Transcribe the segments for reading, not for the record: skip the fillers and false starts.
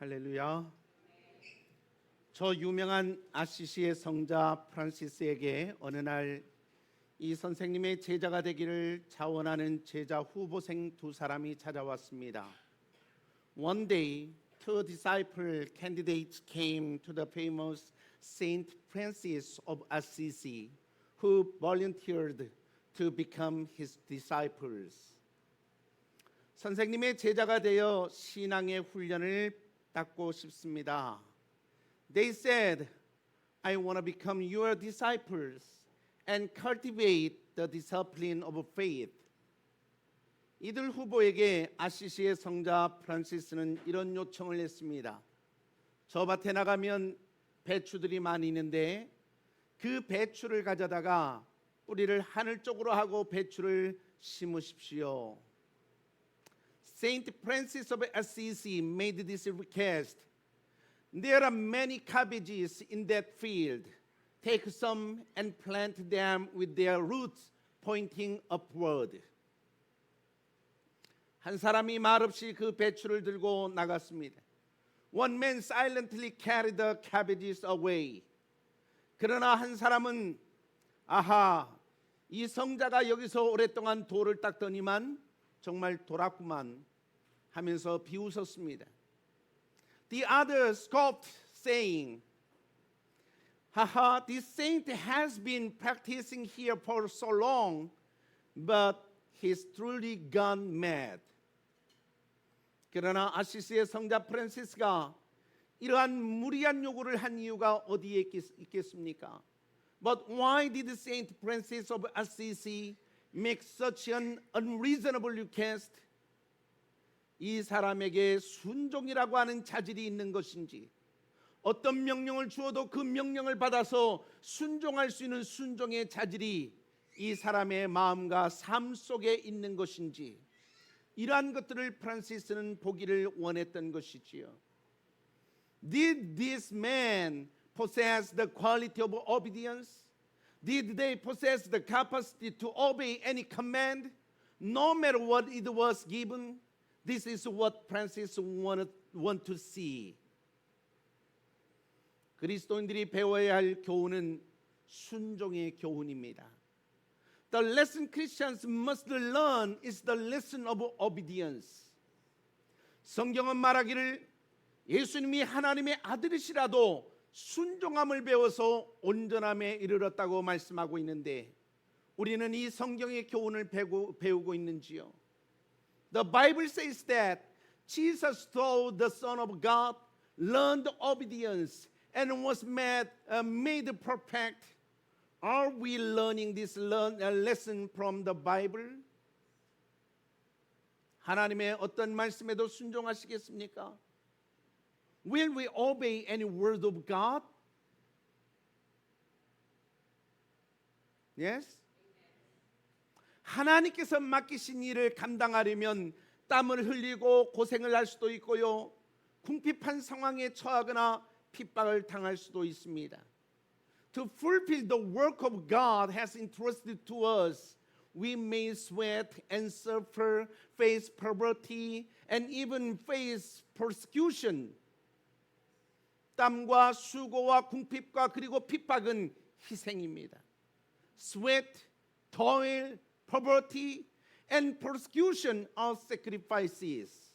할렐루야. 저 유명한 아시시의 성자 프란시스에게 어느 날 이 선생님의 제자가 되기를 자원하는 제자 후보생 두 사람이 찾아왔습니다. One day, two disciple candidates came to the famous Saint Francis of Assisi, who volunteered to become his disciples. 선생님의 제자가 되어 신앙의 훈련을 받고 싶습니다. They said, I want to become your disciples and cultivate the discipline of faith. 이들 후보에게 아시시의 성자 프란시스는 이런 요청을 했습니다. 저 밭에 나가면 배추들이 많이 있는데 그 배추를 가져다가 뿌리를 하늘 쪽으로 하고 배추를 심으십시오. Saint Francis of Assisi made this request. There are many cabbages in that field. Take some and plant them with their roots pointing upward. 한 사람이 말없이 그 배추를 들고 나갔습니다. One man silently carried the cabbages away. 그러나 한 사람은 아하, 이 성자가 여기서 오랫동안 돌을 닦더니만 정말 돌았구만 하면서 비웃었습니다. The other scoffed, saying, 하하, this saint has been practicing here for so long, but he's truly gone mad. 그러나 아시시의 성자 프란시스가 이러한 무리한 요구를 한 이유가 어디에 있겠습니까? But why did Saint Francis of Assisi make such an unreasonable request? 이 사람에게 순종이라고 하는 자질이 있는 것인지, 어떤 명령을 주어도 그 명령을 받아서 순종할 수 있는 순종의 자질이 이 사람의 마음과 삶 속에 있는 것인지, 이러한 것들을 프란시스는 보기를 원했던 것이지요. Did this man possess the quality of obedience? Did they possess the capacity to obey any command, no matter what it was given? This is what Francis want to see. 그리스도인들이 배워야 할 교훈은 순종의 교훈입니다. The lesson Christians must learn is the lesson of obedience. 성경은 말하기를 예수님이 하나님의 아들이시라도 순종함을 배워서 온전함에 이르렀다고 말씀하고 있는데 우리는 이 성경의 교훈을 배우고 있는지요? The Bible says that Jesus, though the Son of God, learned obedience and was made perfect. Are we learning this lesson from the Bible? 하나님의 어떤 말씀에도 순종하시겠습니까? Will we obey any word of God? Yes? 하나님께서 맡기신 일을 감당하려면 땀을 흘리고 고생을 할 수도 있고요. 궁핍한 상황에 처하거나 핍박을 당할 수도 있습니다. To fulfill the work of God has entrusted to us, we may sweat and suffer, face poverty, and even face persecution. 땀과 수고와 궁핍과 그리고 핍박은 희생입니다. Sweat, toil, poverty, and persecution are sacrifices.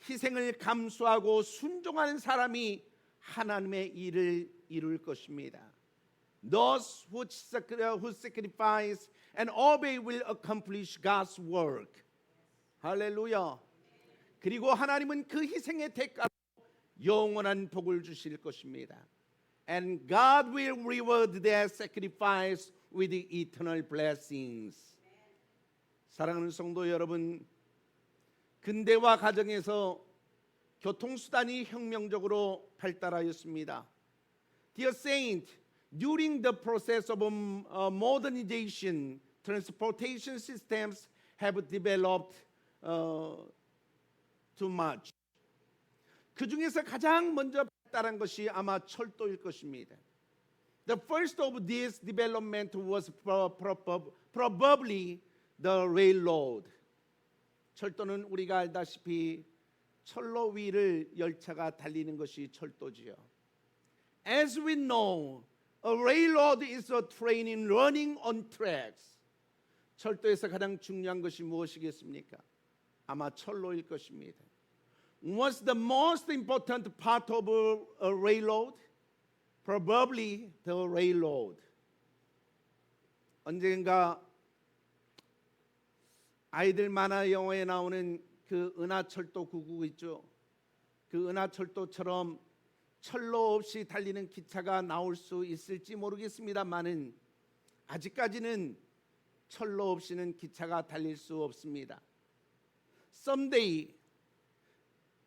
희생을 감수하고 순종하는 사람이 하나님의 일을 이룰 것입니다. Those who sacrifice and obey will accomplish God's work. 할렐루야. 그리고 하나님은 그 희생의 대가로 영원한 복을 주실 것입니다. And God will reward their sacrifice with eternal blessings. 사랑하는 성도 여러분, 근대화 가정에서 교통수단이 혁명적으로 발달하였습니다. Dear saint, during the process of modernization, transportation systems have developed too much. 그 중에서 가장 먼저 발달한 것이 아마 철도일 것입니다. The first of this development was probably the railroad. 철도는 우리가 알다시피 철로 위를 열차가 달리는 것이 철도지요. As we know, a railroad is a train running on tracks. 철도에서 가장 중요한 것이 무엇이겠습니까? 아마 철로일 것입니다. What's the most important part of a railroad? Probably the railroad. 언젠가 아이들 만화 영화에 나오는 그 은하철도 999 있죠. 그 은하철도처럼 철로 없이 달리는 기차가 나올 수 있을지 모르겠습니다만은 아직까지는 철로 없이는 기차가 달릴 수 없습니다. Someday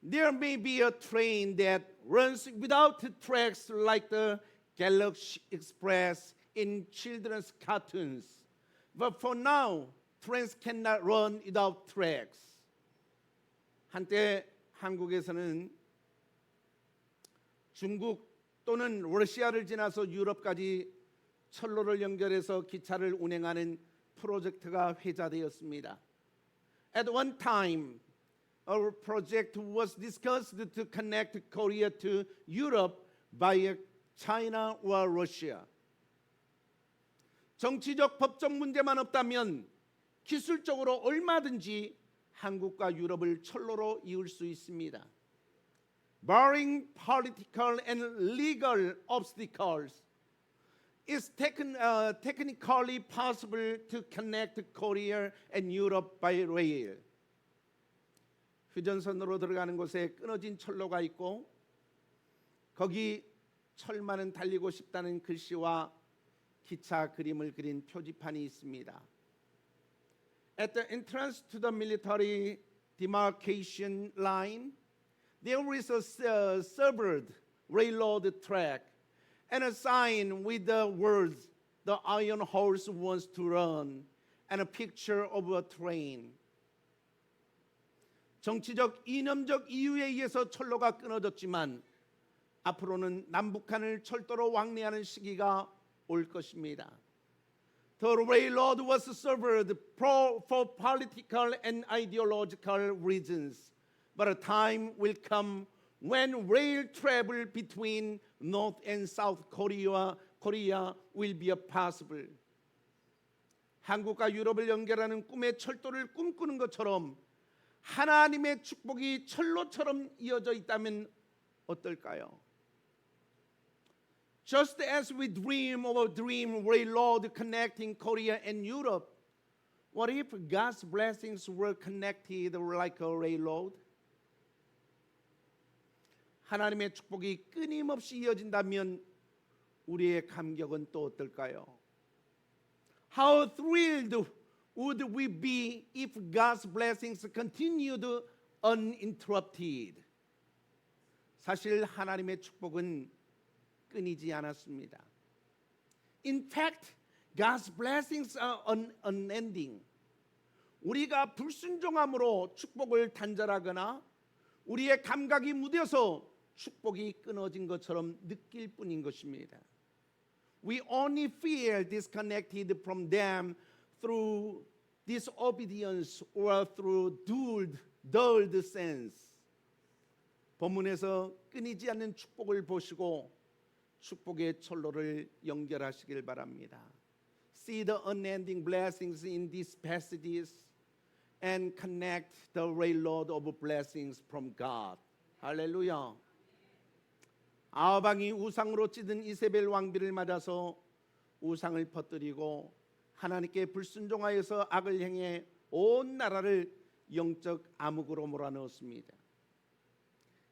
there may be a train that runs without tracks like the Galaxy Express in children's cartoons. But for now, trains cannot run without tracks. 한때 한국에서는 중국 또는 러시아를 지나서 유럽까지 철로를 연결해서 기차를 운행하는 프로젝트가 회자되었습니다. At one time, a project was discussed to connect Korea to Europe via China or Russia. 정치적 법적 문제만 없다면 기술적으로 얼마든지 한국과 유럽을 철로로 이을 수 있습니다. Barring political and legal obstacles, it's technically possible to connect Korea and Europe by rail. 휴전선으로 들어가는 곳에 끊어진 철로가 있고 거기 철만은 달리고 싶다는 글씨와 기차 그림을 그린 표지판이 있습니다. At the entrance to the military demarcation line, there is a severed railroad track and a sign with the words, "The iron horse wants to run," and a picture of a train. 정치적 이념적 이유에 의해서 철로가 끊어졌지만 앞으로는 남북한을 철도로 왕래하는 시기가 올 것입니다. The railroad was severed for political and ideological reasons, but a time will come when rail travel between North and South Korea will be possible. 한국과 유럽을 연결하는 꿈의 철도를 꿈꾸는 것처럼 하나님의 축복이 철로처럼 이어져 있다면 어떨까요? Just as we dream of a dream railroad connecting Korea and Europe, what if God's blessings were connected like a railroad? 하나님의 축복이 끊임없이 이어진다면 우리의 감격은 또 어떨까요? How thrilled would we be if God's blessings continued uninterrupted? 사실 하나님의 축복은 끊이지 않았습니다. In fact, God's blessings are unending. 우리가 불순종함으로 축복을 단절하거나 우리의 감각이 무뎌서 축복이 끊어진 것처럼 느낄 뿐인 것입니다. We only feel disconnected from them through disobedience or through dulled sense. 본문에서 끊이지 않는 축복을 보시고 축복의 철로를 연결하시길 바랍니다. See the unending blessings in these passages and connect the railroad of blessings from God. 할렐루야. 아하방이 우상으로 찌든 이세벨 왕비를 맞아서 우상을 퍼뜨리고 하나님께 불순종하여서 악을 행해 온 나라를 영적 암흑으로 몰아넣었습니다.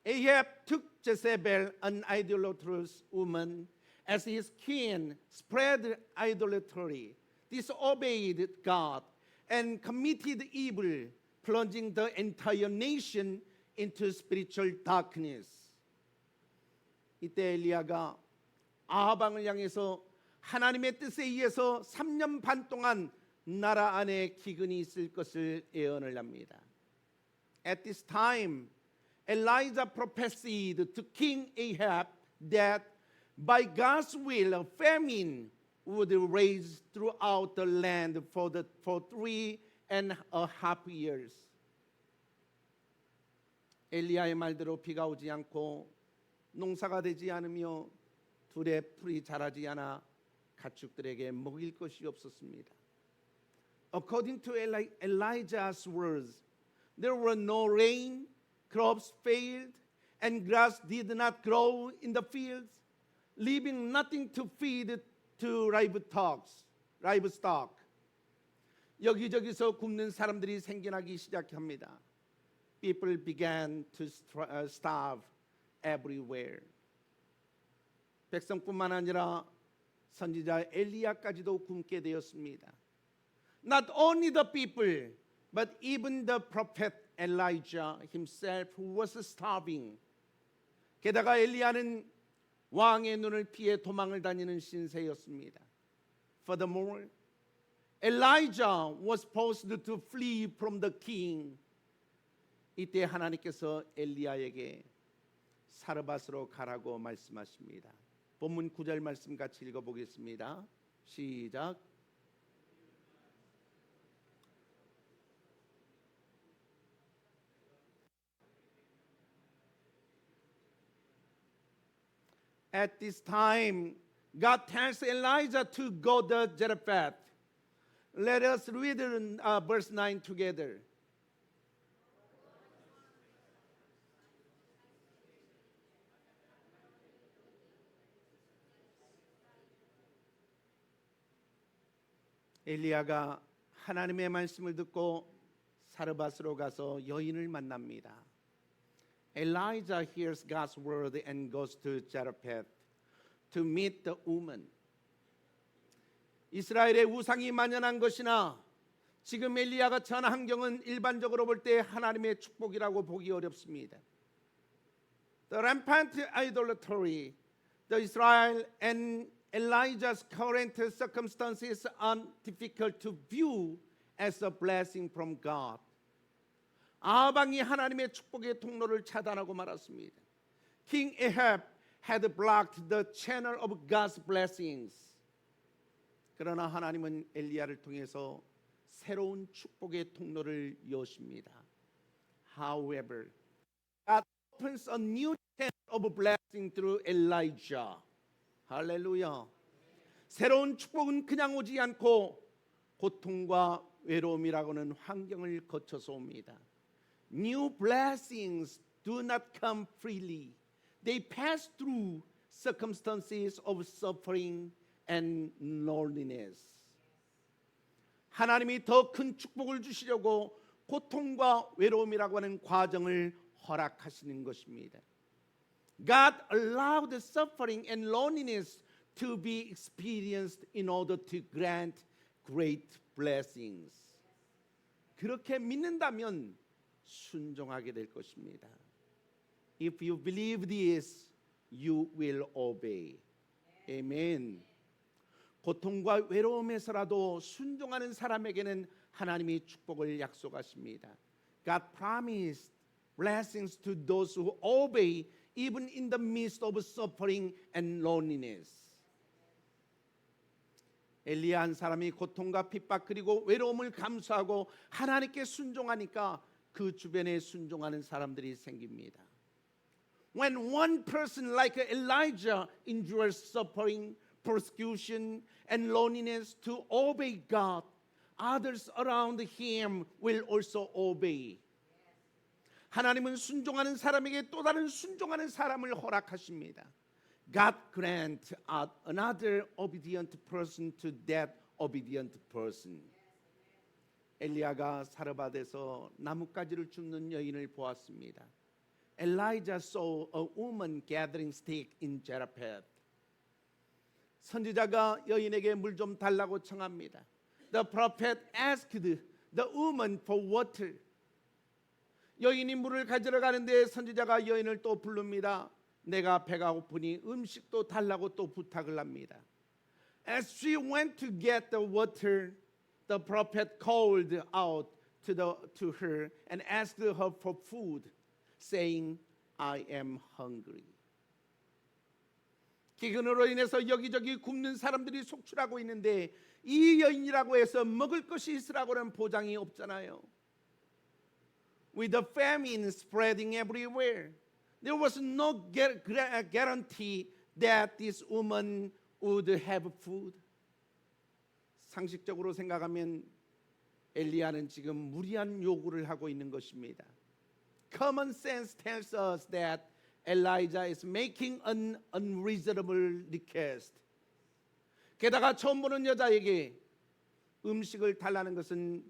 Ahab took Jezebel, an idolatrous woman, as his queen, spread idolatry, disobeyed God, and committed evil, plunging the entire nation into spiritual darkness. 이때 엘리야가 아하방을 향해서 하나님의 뜻에 의해서 3년 반 동안 나라 안에 기근이 있을 것을 예언을 합니다. At this time, Elijah prophesied to King Ahab that by God's will a famine would rage throughout the land for 3.5 years. 엘리야의 말대로 비가 오지 않고 농사가 되지 않으며 들에 풀이 자라지 않아 가축들에게 먹일 것이 없었습니다. According to Elijah's words, there were no rain, crops failed, and grass did not grow in the fields, leaving nothing to feed to livestock. 여기저기서 굶는 사람들이 생겨나기 시작합니다. People began to starve everywhere. 백성뿐만 아니라 선지자 엘리야까지도 굶게 되었습니다. Not only the people, but even the prophet Elijah himself who was starving. 게다가 엘리야는 왕의 눈을 피해 도망을 다니는 신세였습니다. Furthermore, Elijah was supposed to flee from the king. 이때 하나님께서 엘리야에게 사르밧으로 가라고 말씀하십니다. 본문 9절 말씀 같이 읽어보겠습니다. 시작. At this time, God tells Elijah to go to Zarephath. Let us read verse 9 together. 엘리야가 하나님의 말씀을 듣고 사르밧으로 가서 여인을 만납니다. Elijah hears God's word and goes to Zarephath to meet the woman. 이스라엘의 우상이 만연한 것이나 지금 엘리야가 처한 환경은 일반적으로 볼 때 하나님의 축복이라고 보기 어렵습니다. The rampant idolatry, the Israel and Elijah's current circumstances are difficult to view as a blessing from God. 아방이 하나님의 축복의 통로를 차단하고 말았습니다. King Ahab had blocked the channel of God's blessings. 그러나 하나님은 엘리야를 통해서 새로운 축복의 통로를 여십니다. However, God opens a new channel of blessing through Elijah. 할렐루야. 새로운 축복은 그냥 오지 않고 고통과 외로움이라고는 환경을 거쳐서 옵니다. New blessings do not come freely. They pass through circumstances of suffering and loneliness. 하나님이 더 큰 축복을 주시려고 고통과 외로움이라고 하는 과정을 허락하시는 것입니다. God allowed the suffering and loneliness to be experienced in order to grant great blessings. 그렇게 믿는다면 순종하게 될 것입니다. If you believe this, you will obey. Amen. 고통과 외로움에서라도 순종하는 사람에게는 하나님이 축복을 약속하십니다. God promised blessings to those who obey even in the midst of suffering and loneliness. 엘리야 한 사람이 고통과 핍박 그리고 외로움을 감수하고 하나님께 순종하니까 그 주변에 순종하는 사람들이 생깁니다. When one person like Elijah endures suffering, persecution, and loneliness to obey God, others around him will also obey. 하나님은 순종하는 사람에게 또 다른 순종하는 사람을 허락하십니다. God grant another obedient person to that obedient person. 엘리야가 사르밧에서 나뭇가지를 줍는 여인을 보았습니다. Elijah saw a woman gathering stick in Zarephath. 선지자가 여인에게 물 좀 달라고 청합니다. The prophet asked the woman for water. 여인이 물을 가지러 가는데 선지자가 여인을 또 부릅니다. 내가 배가 고프니 음식도 달라고 또 부탁을 합니다. As she went to get the water, the prophet called out to her and asked her for food, saying, I am hungry. 기근으로 인해서 여기저기 굶는 사람들이 속출하고 있는데 이 여인이라고 해서 먹을 것이 있으라고는 보장이 없잖아요. with the famine spreading everywhere. There was no guarantee that this woman would have food. 상식적으로 생각하면 엘리야는 지금 무리한 요구를 하고 있는 것입니다. Common sense tells us that Elijah is making an unreasonable request. 게다가 처음 보는 여자에게 음식을 달라는 것은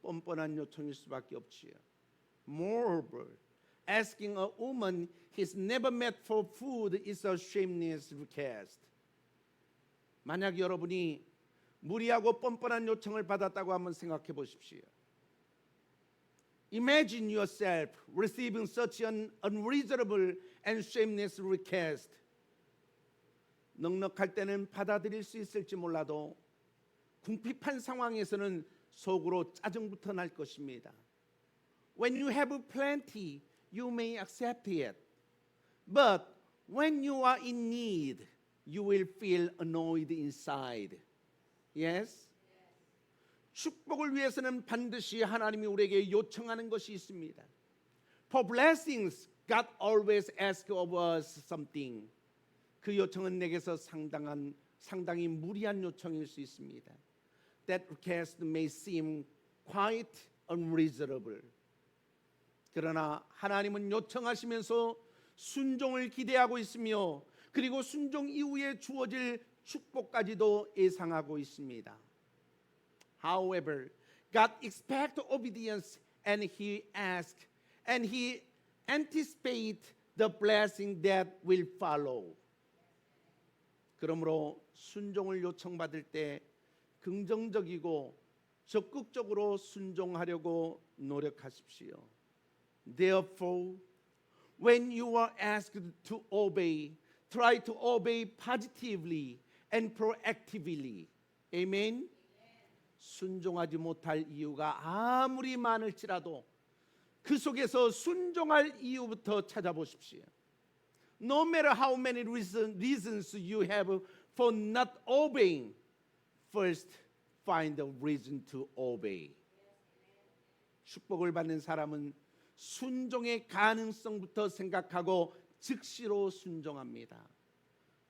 뻔뻔한 요청일 수밖에 없지요. Moreover, asking a woman he's never met for food is a shameless request. 만약 여러분이 무리하고 뻔뻔한 요청을 받았다고 한번 생각해 보십시오. Imagine yourself receiving such an unreasonable and shameless request. 넉넉할 때는 받아들일 수 있을지 몰라도 궁핍한 상황에서는 속으로 짜증부터 날 것입니다. When you have plenty, you may accept it. But when you are in need, you will feel annoyed inside. Yes? 축복을 위해서는 반드시 하나님이 우리에게 요청하는 것이 있습니다. For blessings, God always asks of us something. 그 요청은 내게서 상당히 무리한 요청일 수 있습니다. That request may seem quite unreasonable. 그러나 하나님은 요청하시면서 순종을 기대하고 있으며 그리고 순종 이후에 주어질 축복까지도 예상하고 있습니다. However, God expects obedience and He asks and He anticipates the blessing that will follow. 그러므로 순종을 요청받을 때 긍정적이고 적극적으로 순종하려고 노력하십시오. Therefore, when you are asked to obey, try to obey positively and proactively. Amen. 순종하지 못할 이유가 아무리 많을지라도 그 속에서 순종할 이유부터 찾아보십시오. No matter how many reasons you have for not obeying, first find a reason to obey. 축복을 받는 사람은 순종의 가능성부터 생각하고 즉시로 순종합니다.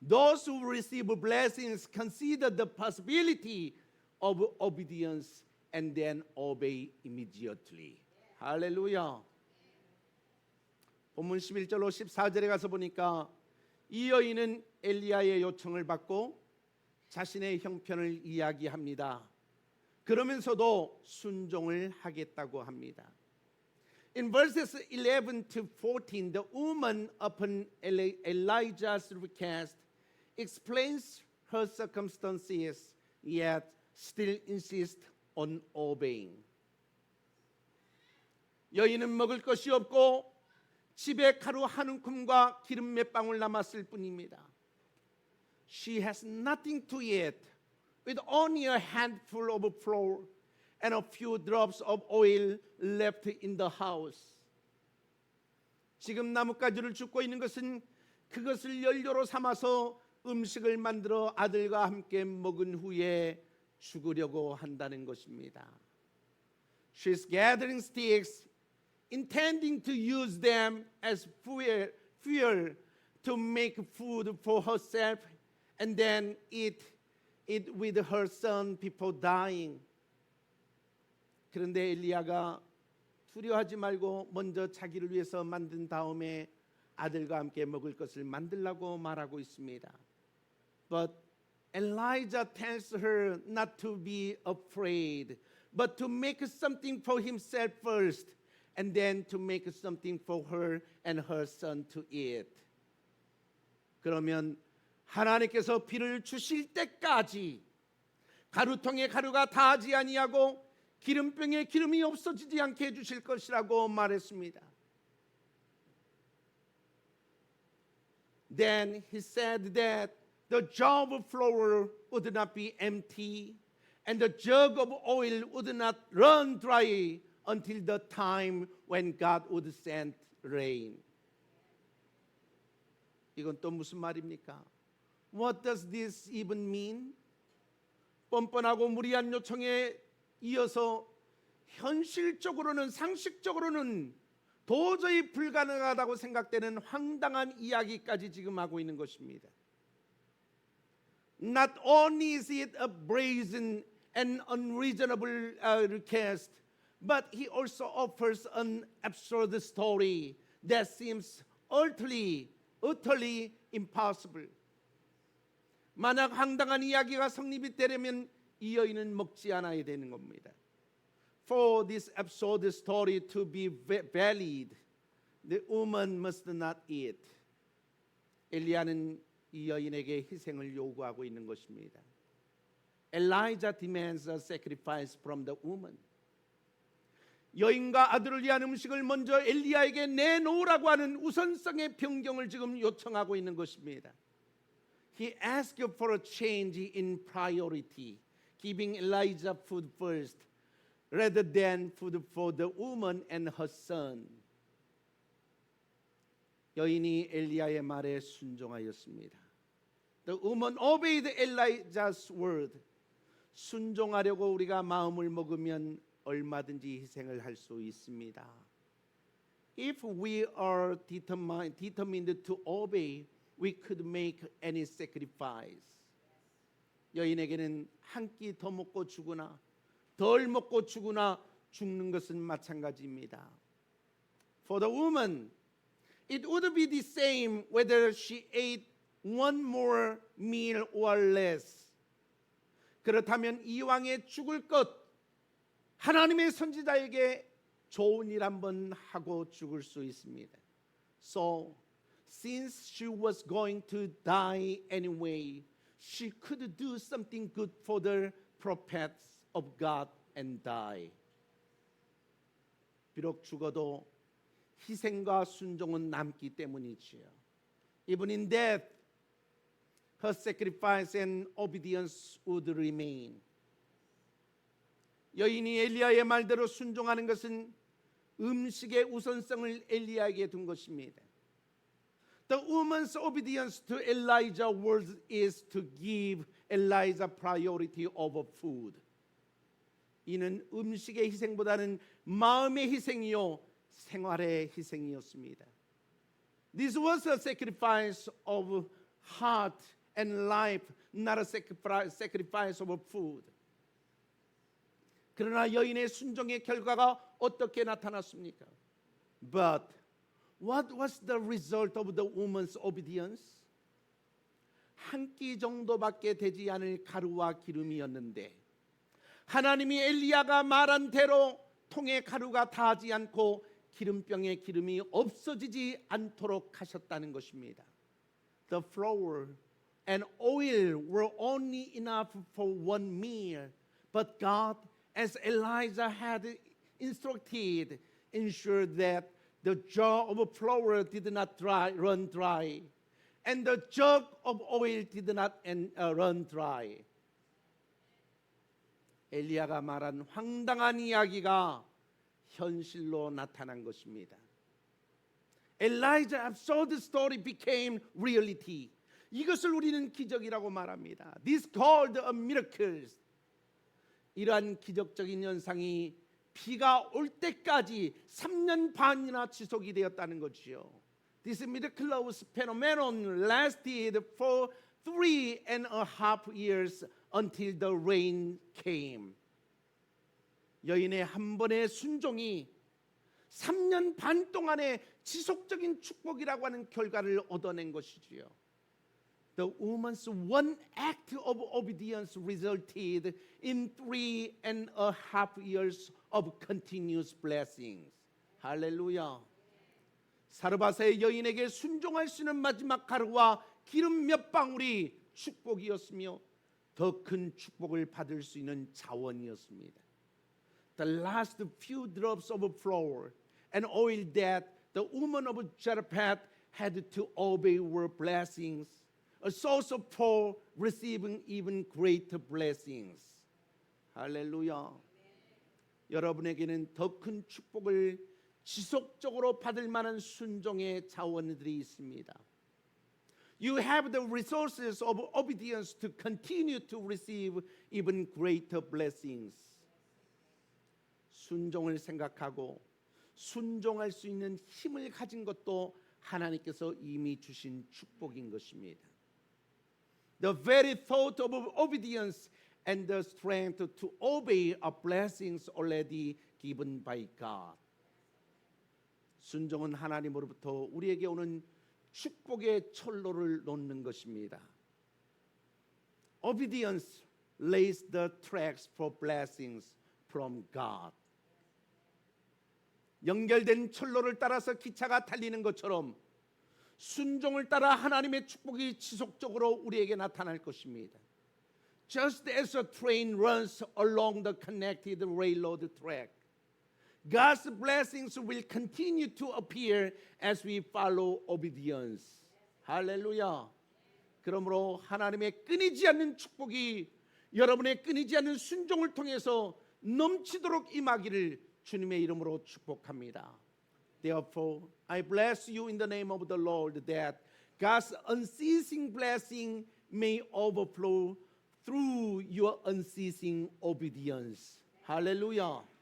Those who receive blessings consider the possibility of obedience and then obey immediately. 할렐루야. 본문 11절로 14절에 가서 보니까 이 여인은 엘리야의 요청을 받고 자신의 형편을 이야기합니다. 그러면서도 순종을 하겠다고 합니다. In verses 11 to 14, the woman upon Elijah's request explains her circumstances, yet still insists on obeying. 여인은 먹을 것이 없고 집에 가루 한 움큼과 기름 몇 방울 남았을 뿐입니다. She has nothing to eat, with only a handful of flour and a few drops of oil left in the house. 지금 나뭇가지를 줍고 있는 것은 그것을 연료로 삼아서 음식을 만들어 아들과 함께 먹은 후에 죽으려고 한다는 것입니다. She's gathering sticks, intending to use them as fuel to make food for herself and then eat it with her son before dying. 그런데 엘리야가 두려워하지 말고 먼저 자기를 위해서 만든 다음에 아들과 함께 먹을 것을 만들라고 말하고 있습니다. But Elijah tells her not to be afraid, but to make something for himself first, and then to make something for her and her son to eat. 그러면 하나님께서 비를 주실 때까지 가루통에 가루가 다하지 아니하고 기름병에 기름이 없어지지 않게 해주실 것이라고 말했습니다. Then he said that the jar of flour would not be empty and the jug of oil would not run dry until the time when God would send rain. 이건 또 무슨 말입니까? What does this even mean? 뻔뻔하고 무리한 요청에 이어서 현실적으로는 상식적으로는 도저히 불가능하다고 생각되는 황당한 이야기까지 지금 하고 있는 것입니다. Not only is it a brazen and unreasonable request, but he also offers an absurd story that seems utterly impossible. 만약 황당한 이야기가 성립이 되려면 이 여인은 먹지 않아야 되는 겁니다. For this absurd story to be valid, the woman must not eat. 엘리야는 이 여인에게 희생을 요구하고 있는 것입니다. Elijah demands a sacrifice from the woman. 여인과 아들을 위한 음식을 먼저 엘리야에게 내놓으라고 하는 우선성의 변경을 지금 요청하고 있는 것입니다. He asked for a change in priority, giving Elijah food first, rather than food for the woman and her son. 여인이 엘리야의 말에 순종하였습니다. The woman obeyed Elijah's word. 순종하려고 우리가 마음을 먹으면 얼마든지 희생을 할 수 있습니다. If we are determined to obey, we could make any sacrifice. 여인에게는 한 끼 더 먹고 죽으나 덜 먹고 죽으나 죽는 것은 마찬가지입니다. For the woman, it would be the same whether she ate one more meal or less. 그렇다면 이왕에 죽을 것, 하나님의 선지자에게 좋은 일 한번 하고 죽을 수 있습니다. So, since she was going to die anyway, she could do something good for the prophets of God and die. 비록 죽어도 희생과 순종은 남기 때문이지요. Even in death, her sacrifice and obedience would remain. 여인이 엘리야의 말대로 순종하는 것은 음식의 우선성을 엘리야에게 둔 것입니다. The woman's obedience to Elijah's words is to give Elijah priority over food. 이는 음식의 희생보다는 마음의 희생이요 생활의 희생이었습니다. This was a sacrifice of heart and life, not a sacrifice of food. 그러나 여인의 순종의 결과가 어떻게 나타났습니까? But what was the result of the woman's obedience? 한 끼 정도밖에 되지 않을 가루와 기름이었는데 하나님이 엘리야가 말한 대로 통에 가루가 닿지 않고 기름병에 기름이 없어지지 않도록 하셨다는 것입니다. The flour and oil were only enough for one meal, but God, as Elijah had instructed, ensured that the jar of flour did not run dry, and the jug of oil did not run dry. 엘리야가 말한 황당한 이야기가 현실로 나타난 것입니다. Elijah's absurd story became reality. 이것을 우리는 기적이라고 말합니다. This called a miracle. 이러한 기적적인 현상이 비가 올 때까지 3년 반이나 지속이 되었다는 것이요. This miraculous phenomenon lasted for 3.5 years until the rain came. 여인의 한 번의 순종이 3년 반 동안의 지속적인 축복이라고 하는 결과를 얻어낸 것이지요. The woman's one act of obedience resulted in 3.5 years of continuous blessings. 할렐루야. 사르밧의 여인에게 순종할 수 있는 마지막 가루와 기름 몇 방울이 축복이었으며 더 큰 축복을 받을 수 있는 자원이었습니다. The last few drops of flour and oil that the woman of Zarephath had to obey were blessings, a source of for receiving even greater blessings. 할렐루야. 여러분에게는 더 큰 축복을 지속적으로 받을 만한 순종의 자원들이 있습니다. You have the resources of obedience to continue to receive even greater blessings. 순종을 생각하고 순종할 수 있는 힘을 가진 것도 하나님께서 이미 주신 축복인 것입니다. The very thought of obedience and the strength to obey are blessings already given by God. 순종은 하나님으로부터 우리에게 오는 축복의 철로를 놓는 것입니다. Obedience lays the tracks for blessings from God. 연결된 철로를 따라서 기차가 달리는 것처럼 순종을 따라 하나님의 축복이 지속적으로 우리에게 나타날 것입니다. Just as a train runs along the connected railroad track, God's blessings will continue to appear as we follow obedience. 할렐루야. 그러므로 하나님의 끊이지 않는 축복이 여러분의 끊이지 않는 순종을 통해서 넘치도록 임하기를 주님의 이름으로 축복합니다. Therefore, I bless you in the name of the Lord that God's unceasing blessing may overflow through your unceasing obedience. 할렐루야.